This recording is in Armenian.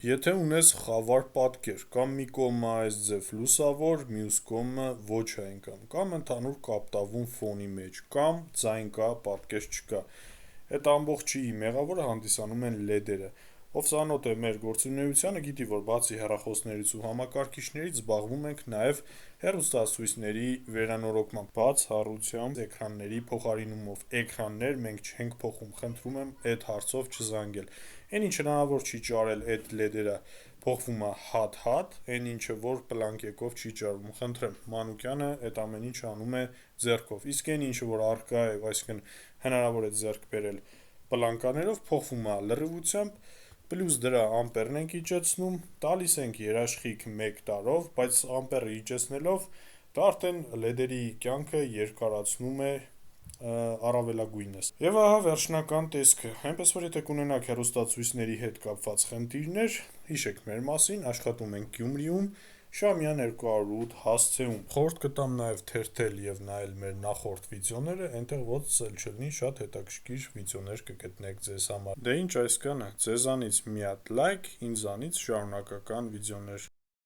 Եթե ունես խավար պատկեր, կամ մի կողմը այս ձև լուսավոր, մյուս կողմը ոչ այնքան, կամ ընդհանուր կապտավուն ֆոնի մեջ, կամ ձայն կա, պատկեր չկա, այդ ամբողջի մեղավորը հանդիսանում են լեդերը։ Ով ծանոթ է մեր գործունեությանը, գիտի, որ բացի հեռախոսներից ու համակարգիչներից զբաղվում ենք նաև հեռուստացույցների վերանորոգմամբ, բացառությամբ էկրանների փոխարինումով։ Էկրաններ մենք չենք փոխում, խնդրում եմ այդ հարցով չզանգել։ Այն ինչ հնարավոր չի ճարել այդ լեդերը փոխվում է հատ-հատ, այն ինչը որ պլանկեկով չի ճարվում, խնդրեմ, Մանուկյանը այդ ամեն ինչ անում է ձեռքով, իսկ այն ինչը որ առկա է, այսինքն հնարավոր է ձեռք բերել պլանկաներով, փոխվում է լրիվությամբ, պլյուս դրա ամպերն ենք իջեցնում, տալիս ենք երաշխիք 1 տարով, բայց ամպերը իջեցնելով դա արդեն լեդերի կյանքը երկարացնում է առավելագույնս։ Եվ ահա վերջնական տեսքը, այնպես որ եթե կունենաք հեռուստացույցների հետ կապված խնդիրներ, հիշեք մեր մասին, աշխատում ենք Գյումրիում, Շամյան 208 հասցեում։ Խորհուրդ կտամ նաև թերթել եւ նայել մեր նախորդ վիդեոները, այնտեղ ոնց էլ չլինի շատ հետաքրքիր վիդեոներ կգտնեք ձեզ համար։ Դե ինչ այսքանը, ձեզանից մի հատ լայք, ինձանից շարունակական վիդեոներ։